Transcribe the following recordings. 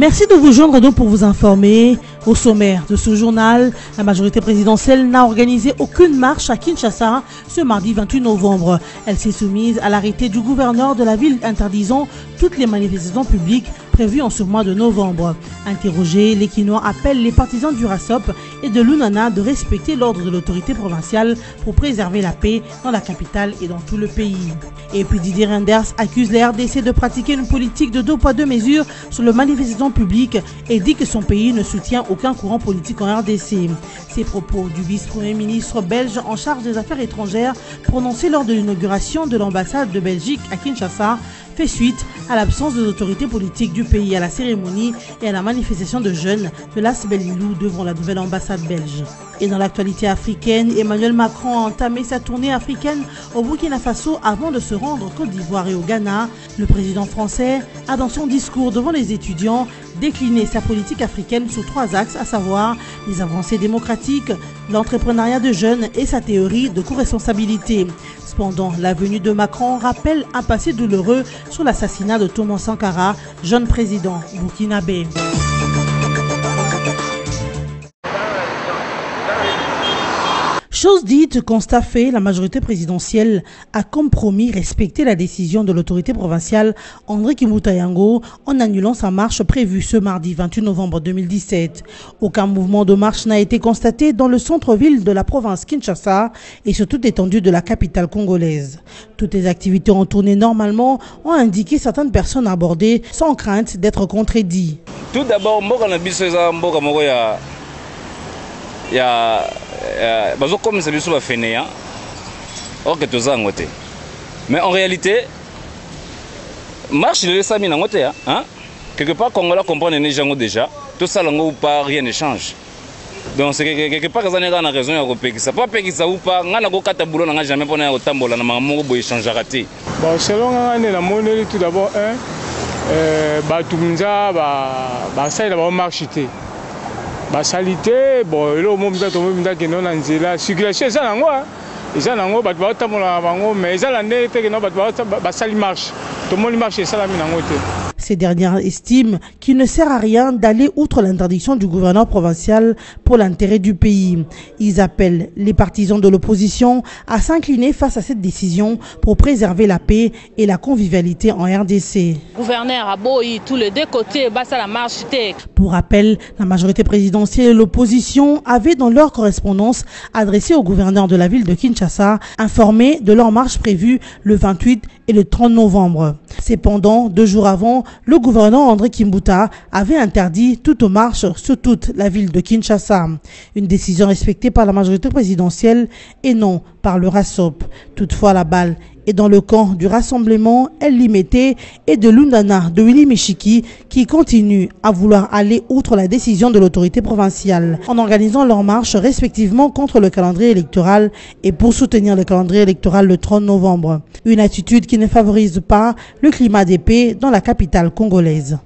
Merci de vous joindre à nous pour vous informer. Au sommaire de ce journal, la majorité présidentielle n'a organisé aucune marche à Kinshasa ce mardi 28 novembre. Elle s'est soumise à l'arrêté du gouverneur de la ville interdisant toutes les manifestations publiques prévues en ce mois de novembre. Interrogés, les Kinois appellent les partisans du RASOP et de l'UNANA de respecter l'ordre de l'autorité provinciale pour préserver la paix dans la capitale et dans tout le pays. Et puis Didier Reynders accuse les RDC de pratiquer une politique de 2 poids 2 mesures sur les manifestations publiques et dit que son pays ne soutient aucun courant politique en RDC. Ces propos du vice-premier ministre belge en charge des affaires étrangères prononcés lors de l'inauguration de l'ambassade de Belgique à Kinshasa fait suite à l'absence de l'autorité politique du pays à la cérémonie et à la manifestation de jeunes de l'As Bellilou devant la nouvelle ambassade belge. Et dans l'actualité africaine, Emmanuel Macron a entamé sa tournée africaine au Burkina Faso avant de se rendre au Côte d'Ivoire et au Ghana. Le président français a dans son discours devant les étudiants décliné sa politique africaine sous 3 axes, à savoir les avancées démocratiques, l'entrepreneuriat de jeunes et sa théorie de co-responsabilité. Cependant, la venue de Macron rappelle un passé douloureux sur l'assassinat de Thomas Sankara, jeune président burkinabé. Chose dite, constat fait, la majorité présidentielle a comme promis respecté la décision de l'autorité provinciale André Kimbuta Yango en annulant sa marche prévue ce mardi 28 novembre 2017. Aucun mouvement de marche n'a été constaté dans le centre-ville de la province Kinshasa et sur toute l'étendue de la capitale congolaise. Toutes les activités ont tourné normalement, ont indiqué certaines personnes abordées sans crainte d'être contredits. Tout d'abord, comme c'est bien fainéant, or que tous en côté. Mais en réalité, marche le sami en côté, hein? Quelque part, Congola comprend les gens déjà, tout ça ou pas, rien ne change. Donc c'est quelque part que ça n'a raison européenne. Ça pas que ça ou pas, on a go katabulo n'a jamais pas au tambola na mamango boy change raté. Bon, selon la monnaie tout d'abord Batumza ça il va marcher. La salité, bon, le moment où on a non la circulation, c'est ça, ils ont mais ils ont marche. Tout le monde marche, ça la Ces dernières estiment qu'il ne sert à rien d'aller outre l'interdiction du gouverneur provincial pour l'intérêt du pays. Ils appellent les partisans de l'opposition à s'incliner face à cette décision pour préserver la paix et la convivialité en RDC. Le gouverneur a beau tous les deux côtés, la marche. Pour rappel, la majorité présidentielle et l'opposition avaient dans leur correspondance adressé au gouverneur de la ville de Kinshasa informé de leur marche prévue le 28 et le 30 novembre. Cependant, 2 jours avant, le gouverneur André Kimbuta avait interdit toute marche sur toute la ville de Kinshasa. Une décision respectée par la majorité présidentielle et non par le RASOP. Toutefois, la balle est dans le camp du rassemblement El Limité et de l'UNANA de Willy Michiki qui continuent à vouloir aller outre la décision de l'autorité provinciale en organisant leur marche respectivement contre le calendrier électoral et pour soutenir le calendrier électoral le 30 novembre. Une attitude qui ne favorise pas le climat de paix dans la capitale congolaise.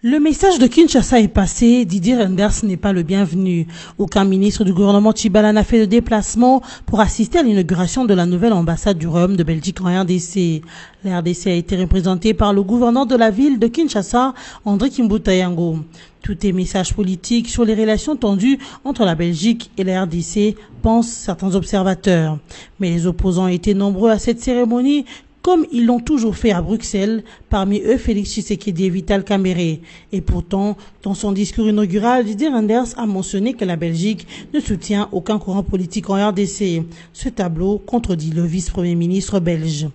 Le message de Kinshasa est passé, Didier Reynders n'est pas le bienvenu. Aucun ministre du gouvernement Tchibala n'a fait de déplacement pour assister à l'inauguration de la nouvelle ambassade du Royaume de Belgique en RDC. La RDC a été représentée par le gouverneur de la ville de Kinshasa, André Kimbuta Yango. Tout est message politique sur les relations tendues entre la Belgique et la RDC, pensent certains observateurs. Mais les opposants étaient nombreux à cette cérémonie, comme ils l'ont toujours fait à Bruxelles, parmi eux Félix Tshisekedi et Vital Kamerhe. Et pourtant, dans son discours inaugural, Didier Reynders a mentionné que la Belgique ne soutient aucun courant politique en RDC. Ce tableau contredit le vice-premier ministre belge.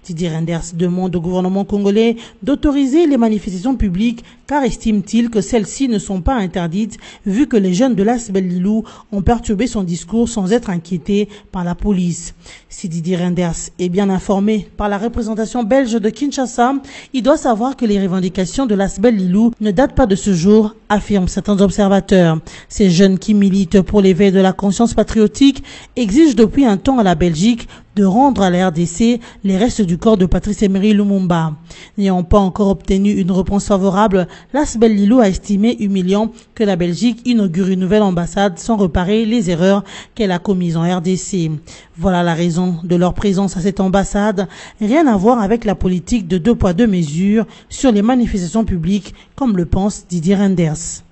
Didier Reynders demande au gouvernement congolais d'autoriser les manifestations publiques car estime-t-il que celles-ci ne sont pas interdites vu que les jeunes de l'As Bellilou ont perturbé son discours sans être inquiétés par la police. Si Didier Reynders est bien informé par la représentation belge de Kinshasa, il doit savoir que les revendications de l'As Bellilou ne datent pas de ce jour, affirment certains observateurs. Ces jeunes qui militent pour l'éveil de la conscience patriotique exigent depuis un temps à la Belgique de de rendre à la RDC les restes du corps de Patrice Emery Lumumba. N'ayant pas encore obtenu une réponse favorable, l'Asbel Lilou a estimé humiliant que la Belgique inaugure une nouvelle ambassade sans réparer les erreurs qu'elle a commises en RDC. Voilà la raison de leur présence à cette ambassade. Rien à voir avec la politique de 2 poids 2 mesures sur les manifestations publiques, comme le pense Didier Renders.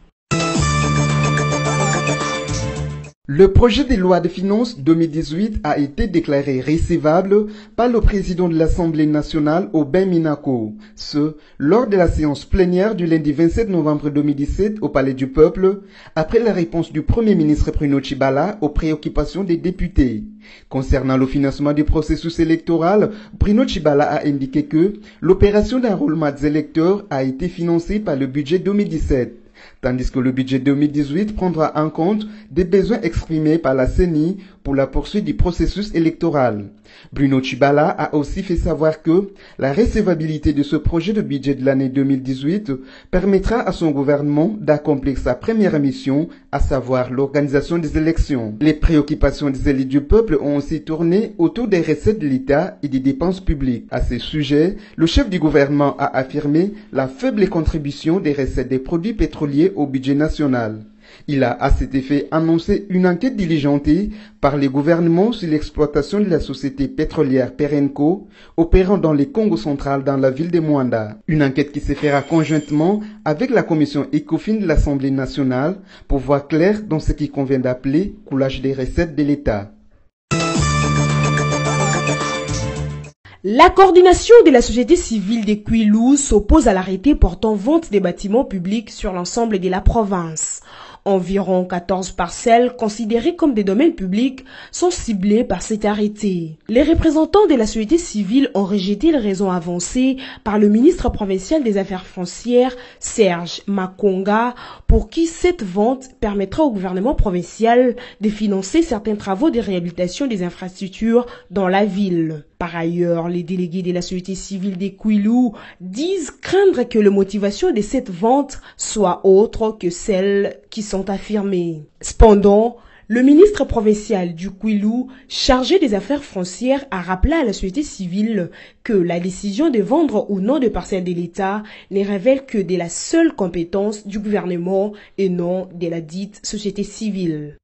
Le projet de loi de finances 2018 a été déclaré recevable par le président de l'Assemblée nationale, Aubin Minaku. Ce, lors de la séance plénière du lundi 27 novembre 2017 au Palais du Peuple, après la réponse du Premier ministre Bruno Tshibala aux préoccupations des députés. Concernant le financement du processus électoral, Bruno Tshibala a indiqué que l'opération d'enrôlement des électeurs a été financée par le budget 2017. Tandis que le budget 2018 prendra en compte des besoins exprimés par la CENI pour la poursuite du processus électoral. Bruno Tshibala a aussi fait savoir que la recevabilité de ce projet de budget de l'année 2018 permettra à son gouvernement d'accomplir sa première mission, à savoir l'organisation des élections. Les préoccupations des élites du peuple ont aussi tourné autour des recettes de l'État et des dépenses publiques. À ce sujet, le chef du gouvernement a affirmé la faible contribution des recettes des produits pétroliers au budget national. Il a à cet effet annoncé une enquête diligentée par les gouvernements sur l'exploitation de la société pétrolière Perenco, opérant dans le Congo central dans la ville de Mwanda. Une enquête qui se fera conjointement avec la commission ECOFIN de l'Assemblée nationale pour voir clair dans ce qu'il convient d'appeler coulage des recettes de l'État. La coordination de la société civile des Kouilou s'oppose à l'arrêté portant vente des bâtiments publics sur l'ensemble de la province. Environ 14 parcelles considérées comme des domaines publics sont ciblées par cet arrêté. Les représentants de la société civile ont rejeté les raisons avancées par le ministre provincial des Affaires foncières, Serge Makonga, pour qui cette vente permettra au gouvernement provincial de financer certains travaux de réhabilitation des infrastructures dans la ville. Par ailleurs, les délégués de la société civile des Kouilou disent craindre que la motivation de cette vente soit autre que celles qui sont affirmées. Cependant, le ministre provincial du Kouilou, chargé des affaires foncières, a rappelé à la société civile que la décision de vendre ou non de parcelles de l'État ne révèle que de la seule compétence du gouvernement et non de la dite société civile.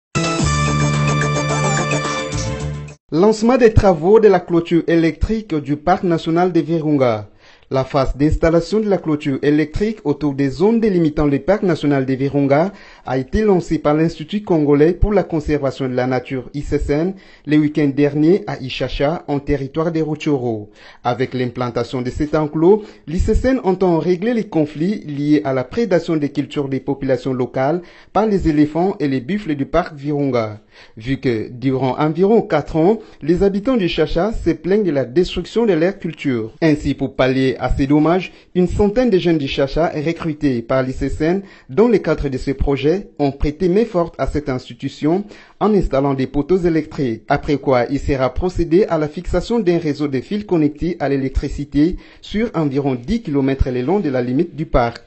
Lancement des travaux de la clôture électrique du parc national de Virunga. La phase d'installation de la clôture électrique autour des zones délimitant le parc national de Virunga a été lancée par l'Institut congolais pour la conservation de la nature ICCN le week-end dernier à Ichacha, en territoire des Rutshuru. Avec l'implantation de cet enclos, l'ICCN entend régler les conflits liés à la prédation des cultures des populations locales par les éléphants et les buffles du parc Virunga. Vu que, durant environ 4 ans, les habitants du Chacha se plaignent de la destruction de leur culture. Ainsi, pour pallier à ces dommages, une centaine de jeunes du Chacha recrutés par l'ICCN dans le cadre de ce projet ont prêté main forte à cette institution en installant des poteaux électriques. Après quoi, il sera procédé à la fixation d'un réseau de fils connectés à l'électricité sur environ 10 km le long de la limite du parc.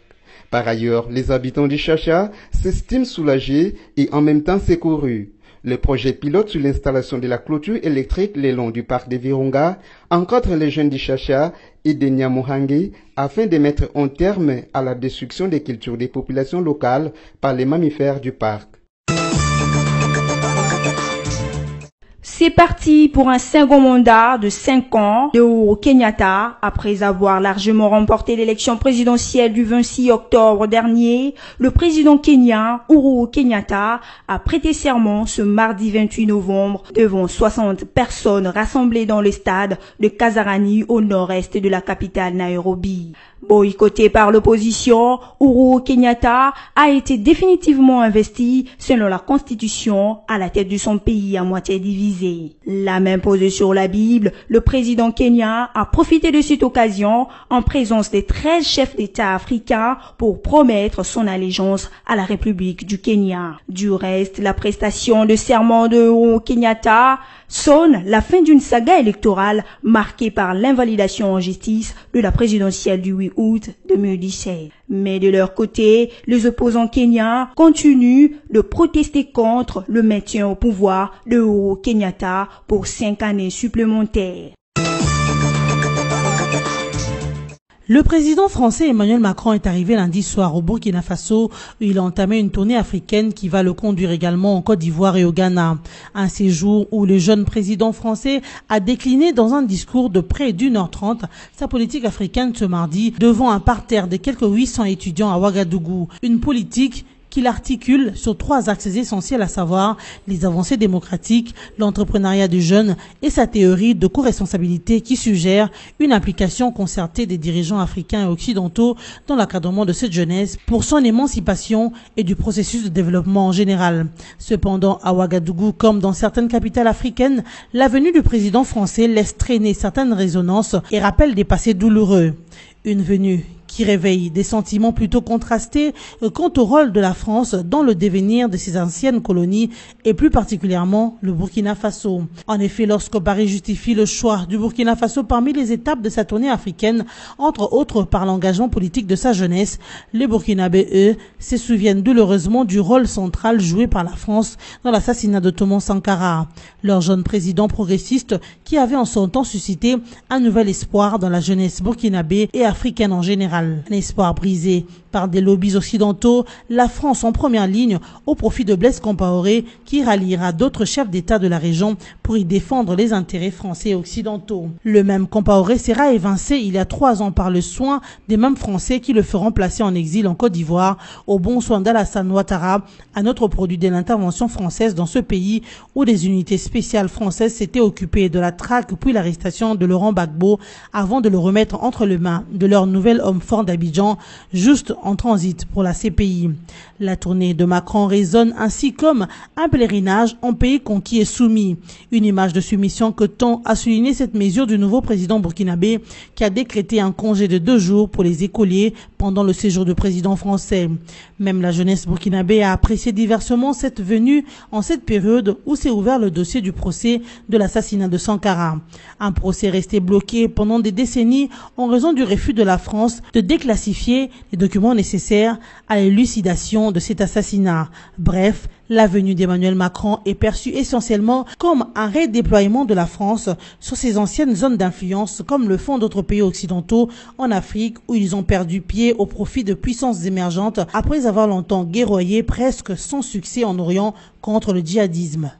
Par ailleurs, les habitants du Chacha s'estiment soulagés et en même temps secourus. Le projet pilote sur l'installation de la clôture électrique le long du parc de Virunga encadre les jeunes du Chacha et de Nyamuhangi afin de mettre un terme à la destruction des cultures des populations locales par les mammifères du parc. C'est parti pour un second mandat de 5 ans de Uhuru Kenyatta. Après avoir largement remporté l'élection présidentielle du 26 octobre dernier, le président kenyan Uhuru Kenyatta a prêté serment ce mardi 28 novembre devant 60 personnes rassemblées dans le stade de Kasarani au nord-est de la capitale Nairobi. Boycotté par l'opposition, Uhuru Kenyatta a été définitivement investi, selon la Constitution, à la tête de son pays à moitié divisé. La main posée sur la Bible, le président kenyan a profité de cette occasion, en présence des 13 chefs d'État africains, pour promettre son allégeance à la République du Kenya. Du reste, la prestation de serment de Uhuru Kenyatta sonne la fin d'une saga électorale marquée par l'invalidation en justice de la présidentielle du 8 août 2017. Mais de leur côté, les opposants kenyans continuent de protester contre le maintien au pouvoir de Uhuru Kenyatta pour 5 années supplémentaires. Le président français Emmanuel Macron est arrivé lundi soir au Burkina Faso où il a entamé une tournée africaine qui va le conduire également en Côte d'Ivoire et au Ghana. Un séjour où le jeune président français a décliné dans un discours de près d'1h30 sa politique africaine ce mardi devant un parterre de quelques 800 étudiants à Ouagadougou. Une politique qu'il articule sur 3 axes essentiels, à savoir les avancées démocratiques, l'entrepreneuriat des jeunes et sa théorie de co-responsabilité qui suggère une implication concertée des dirigeants africains et occidentaux dans l'encadrement de cette jeunesse pour son émancipation et du processus de développement en général. Cependant, à Ouagadougou, comme dans certaines capitales africaines, la venue du président français laisse traîner certaines résonances et rappelle des passés douloureux. Une venue qui réveille des sentiments plutôt contrastés quant au rôle de la France dans le devenir de ses anciennes colonies et plus particulièrement le Burkina Faso. En effet, lorsque Paris justifie le choix du Burkina Faso parmi les étapes de sa tournée africaine, entre autres par l'engagement politique de sa jeunesse, les Burkinabés, eux, se souviennent douloureusement du rôle central joué par la France dans l'assassinat de Thomas Sankara, leur jeune président progressiste qui avait en son temps suscité un nouvel espoir dans la jeunesse burkinabé et africaine en général. Un espoir brisé par des lobbies occidentaux, la France en première ligne au profit de Blaise Compaoré qui ralliera d'autres chefs d'État de la région pour y défendre les intérêts français et occidentaux. Le même Compaoré sera évincé il y a 3 ans par le soin des mêmes Français qui le feront placer en exil en Côte d'Ivoire au bon soin d'Alassane Ouattara, un autre produit de l'intervention française dans ce pays où des unités spéciales françaises s'étaient occupées de la traque puis l'arrestation de Laurent Gbagbo avant de le remettre entre les mains de leur nouvel homme fort d'Abidjan, juste en transit pour la CPI. La tournée de Macron résonne ainsi comme un pèlerinage en pays conquis et soumis. Une image de soumission que tend à souligner cette mesure du nouveau président burkinabé qui a décrété un congé de 2 jours pour les écoliers pendant le séjour du président français. Même la jeunesse burkinabé a apprécié diversement cette venue en cette période où s'est ouvert le dossier du procès de l'assassinat de Sankara. Un procès resté bloqué pendant des décennies en raison du refus de la France de déclassifier les documents nécessaires à l'élucidation de cet assassinat. Bref, la venue d'Emmanuel Macron est perçue essentiellement comme un redéploiement de la France sur ses anciennes zones d'influence comme le font d'autres pays occidentaux en Afrique où ils ont perdu pied au profit de puissances émergentes après avoir longtemps guerroyé presque sans succès en Orient contre le djihadisme.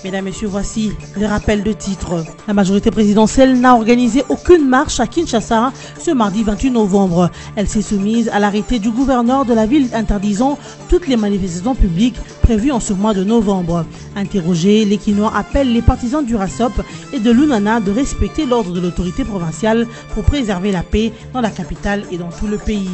Mesdames, Messieurs, voici le rappel de titre. La majorité présidentielle n'a organisé aucune marche à Kinshasa ce mardi 28 novembre. Elle s'est soumise à l'arrêté du gouverneur de la ville interdisant toutes les manifestations publiques prévues en ce mois de novembre. Interrogé, les Kinois appellent les partisans du RASOP et de l'UNANA de respecter l'ordre de l'autorité provinciale pour préserver la paix dans la capitale et dans tout le pays.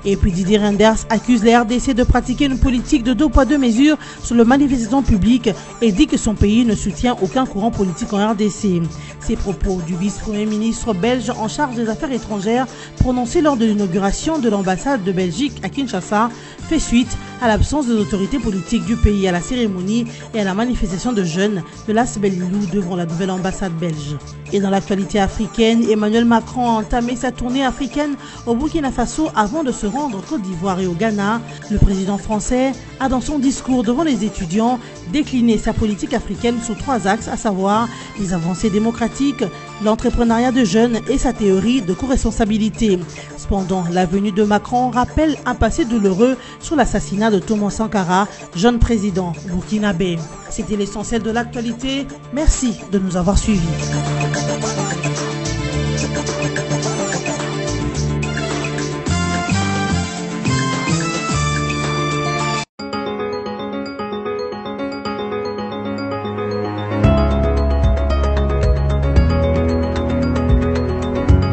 Et puis Didier Reynders accuse la RDC de pratiquer une politique de 2 poids 2 mesures sur les manifestations publiques et dit que son pays ne soutient aucun courant politique en RDC. Ces propos du vice-premier ministre belge en charge des affaires étrangères prononcés lors de l'inauguration de l'ambassade de Belgique à Kinshasa fait suite à l'absence des autorités politiques du pays à la cérémonie et à la manifestation de jeunes de l'As Belilou devant la nouvelle ambassade belge. Et dans l'actualité africaine, Emmanuel Macron a entamé sa tournée africaine au Burkina Faso avant de se rendre en Côte d'Ivoire et au Ghana. Le président français a dans son discours devant les étudiants décliné sa politique africaine sur 3 axes, à savoir les avancées démocratiques, l'entrepreneuriat de jeunes et sa théorie de co-responsabilité. Cependant, la venue de Macron rappelle un passé douloureux sur l'assassinat de Thomas Sankara, jeune président burkinabé. C'était l'essentiel de l'actualité. Merci de nous avoir suivis.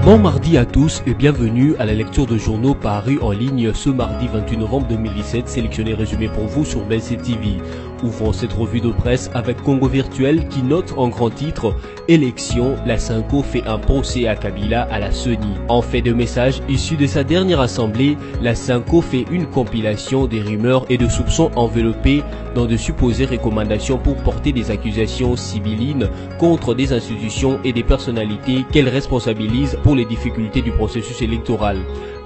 Bon mardi à tous et bienvenue à la lecture de journaux parus en ligne ce mardi 28 novembre 2017, sélectionnés et résumés pour vous sur BLC TV. Ouvrons cette revue de presse avec Congo Virtuel qui note en grand titre « Élection, la Synco fait un procès à Kabila à la CENI ». En fait de message issu de sa dernière assemblée, la Synco fait une compilation des rumeurs et de soupçons enveloppés dans de supposées recommandations pour porter des accusations sibyllines contre des institutions et des personnalités qu'elle responsabilise pour les difficultés du processus électoral.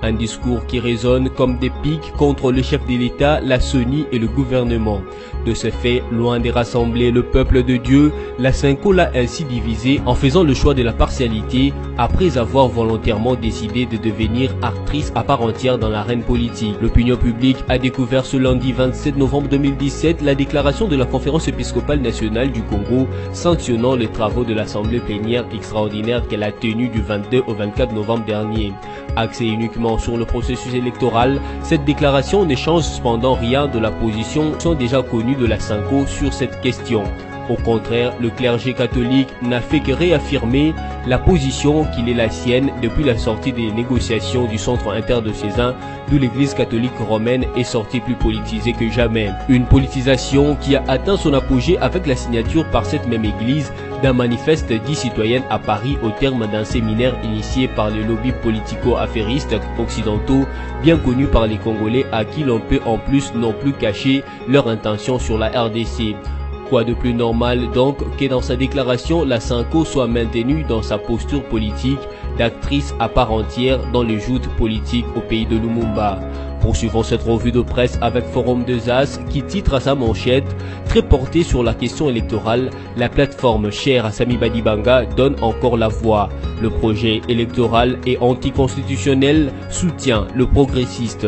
Un discours qui résonne comme des pics contre le chef de l'État, la CENI et le gouvernement. De ce fait, loin de rassembler le peuple de Dieu, la Synco l'a ainsi divisé en faisant le choix de la partialité après avoir volontairement décidé de devenir actrice à part entière dans l'arène politique. L'opinion publique a découvert ce lundi 27 novembre 2017 la déclaration de la Conférence épiscopale nationale du Congo sanctionnant les travaux de l'Assemblée plénière extraordinaire qu'elle a tenue du 22 au 24 novembre dernier. Axée uniquement sur le processus électoral, cette déclaration ne change cependant rien de la position déjà connue de la Synco sur cette question. Au contraire, le clergé catholique n'a fait que réaffirmer la position qu'il est la sienne depuis la sortie des négociations du centre interdiocésain d'où l'église catholique romaine est sortie plus politisée que jamais. Une politisation qui a atteint son apogée avec la signature par cette même église d'un manifeste dit citoyenne à Paris au terme d'un séminaire initié par les lobbies politico-affairistes occidentaux bien connus par les Congolais à qui l'on peut en plus non plus cacher leur intention sur la RDC. Quoi de plus normal donc que dans sa déclaration, la Synco soit maintenue dans sa posture politique d'actrice à part entière dans les joutes politiques au pays de Lumumba. Poursuivons cette revue de presse avec Forum 2As qui titre à sa manchette « Très portée sur la question électorale, la plateforme chère à Sami Badibanga donne encore la voix. Le projet électoral et anticonstitutionnel soutient le progressiste ».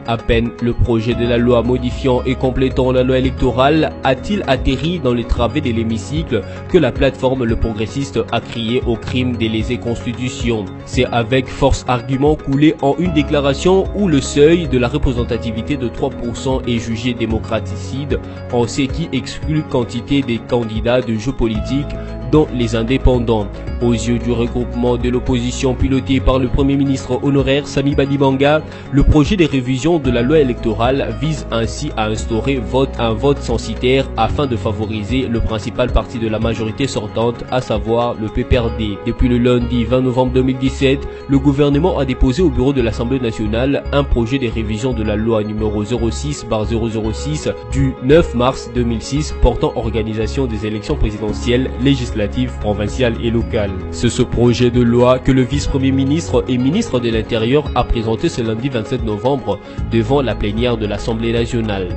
À peine le projet de la loi modifiant et complétant la loi électorale a-t-il atterri dans les travées de l'hémicycle que la plateforme Le Progressiste a crié au crime des lésées constitutions. C'est avec force argument coulé en une déclaration où le seuil de la représentativité de 3% est jugé démocraticide, en ce qui exclut quantité des candidats de jeux politiques dont les indépendants. Aux yeux du regroupement de l'opposition piloté par le Premier ministre honoraire Sami Badibanga, le projet de révision de la loi électorale vise ainsi à instaurer un vote censitaire afin de favoriser le principal parti de la majorité sortante, à savoir le PPRD. Depuis le lundi 20 novembre 2017, le gouvernement a déposé au bureau de l'Assemblée nationale un projet de révision de la loi numéro 06/006 du 9 mars 2006 portant organisation des élections présidentielles, législatives, provinciales et locales. C'est ce projet de loi que le vice-premier ministre et ministre de l'Intérieur a présenté ce lundi 27 novembre devant la plénière de l'Assemblée nationale.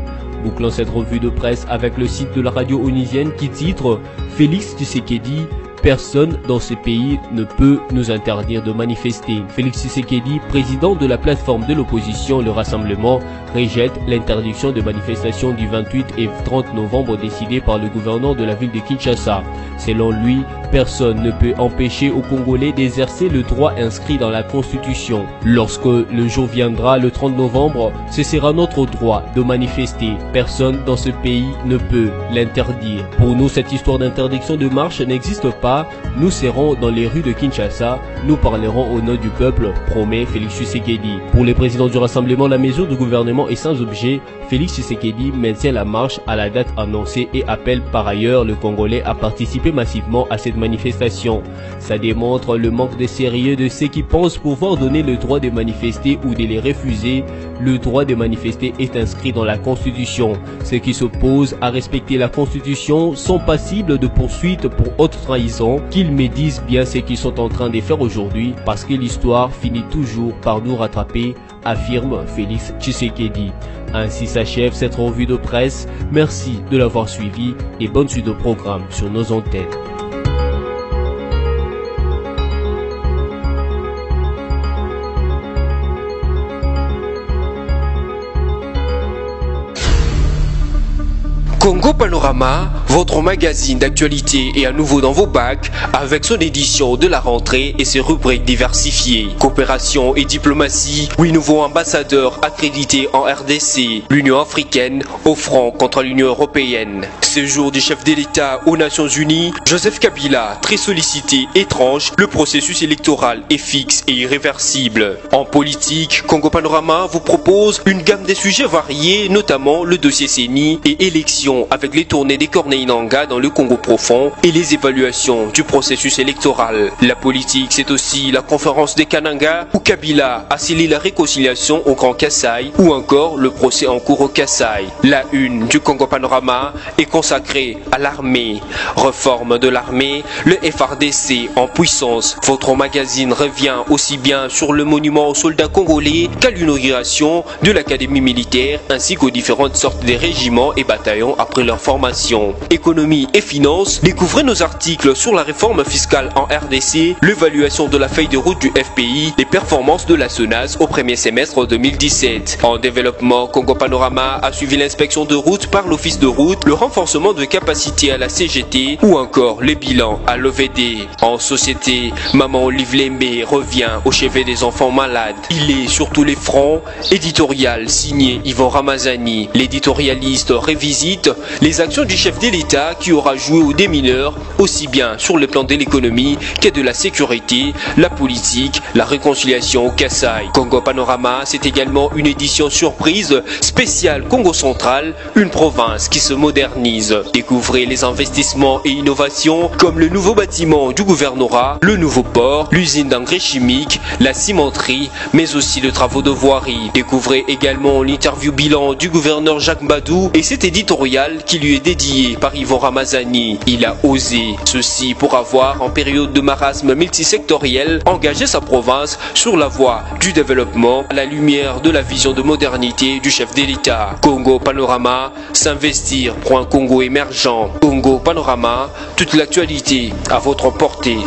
Bouclons cette revue de presse avec le site de la radio onisienne qui titre « Félix Tshisekedi, personne dans ce pays ne peut nous interdire de manifester ». Félix Tshisekedi, président de la plateforme de l'opposition Le Rassemblement, rejette l'interdiction de manifestation du 28 et 30 novembre décidée par le gouverneur de la ville de Kinshasa. Selon lui, personne ne peut empêcher aux Congolais d'exercer le droit inscrit dans la Constitution. Lorsque le jour viendra, le 30 novembre, ce sera notre droit de manifester. Personne dans ce pays ne peut l'interdire. Pour nous, cette histoire d'interdiction de marche n'existe pas. Nous serons dans les rues de Kinshasa. Nous parlerons au nom du peuple, promet Félix Tshisekedi. Pour les présidents du Rassemblement, la mesure du gouvernement est sans objet. Félix Tshisekedi maintient la marche à la date annoncée et appelle par ailleurs le Congolais à participer massivement à cette manifestation. Ça démontre le manque de sérieux de ceux qui pensent pouvoir donner le droit de manifester ou de les refuser. Le droit de manifester est inscrit dans la Constitution. Ceux qui s'opposent à respecter la Constitution sont passibles de poursuites pour haute trahison, qu'ils médisent bien ce qu'ils sont en train de faire aujourd'hui, parce que l'histoire finit toujours par nous rattraper, affirme Félix Tshisekedi. Ainsi s'achève cette revue de presse. Merci de l'avoir suivi et bonne suite au programme sur nos antennes. Congo Panorama, votre magazine d'actualité est à nouveau dans vos bacs avec son édition de la rentrée et ses rubriques diversifiées. Coopération et diplomatie, 8 nouveaux ambassadeurs accrédités en RDC, l'Union africaine au front contre l'Union européenne. Séjour du chef de l'État aux Nations Unies, Joseph Kabila, très sollicité, étrange, le processus électoral est fixe et irréversible. En politique, Congo Panorama vous propose une gamme de sujets variés, notamment le dossier CENI et élections relations avec les tournées des Corneilles Nangaa dans le Congo profond et les évaluations du processus électoral. La politique, c'est aussi la conférence des Kananga où Kabila a scellé la réconciliation au Grand Kasaï ou encore le procès en cours au Kasaï. La une du Congo Panorama est consacrée à l'armée. Réforme de l'armée, le FARDC en puissance. Votre magazine revient aussi bien sur le monument aux soldats congolais qu'à l'inauguration de l'académie militaire ainsi qu'aux différentes sortes de régiments et bataillons après leur formation. Économie et finances, découvrez nos articles sur la réforme fiscale en RDC, l'évaluation de la feuille de route du FPI, les performances de la SONAS au premier semestre 2017. En développement, Congo Panorama a suivi l'inspection de route par l'office de route, le renforcement de capacité à la CGT ou encore les bilans à l'OVD. En société, Maman Olive Lembe revient au chevet des enfants malades. Il est sur tous les fronts. Éditorial signé Yvon Ramazani. L'éditorialiste revisite les actions du chef de l'État qui aura joué aux démineurs aussi bien sur le plan de l'économie que de la sécurité, la politique, la réconciliation au Kasaï. Congo Panorama, c'est également une édition surprise spéciale Congo Central, une province qui se modernise. Découvrez les investissements et innovations comme le nouveau bâtiment du gouvernorat, le nouveau port, l'usine d'engrais chimiques, la cimenterie, mais aussi de travaux de voirie. Découvrez également l'interview bilan du gouverneur Jacques Badou et cet éditorial qui lui est dédié par Yvon Ramazani. Il a osé, ceci pour avoir, en période de marasme multisectoriel, engagé sa province sur la voie du développement à la lumière de la vision de modernité du chef de l'État. Congo Panorama, s'investir pour un Congo émergent. Congo Panorama, toute l'actualité à votre portée.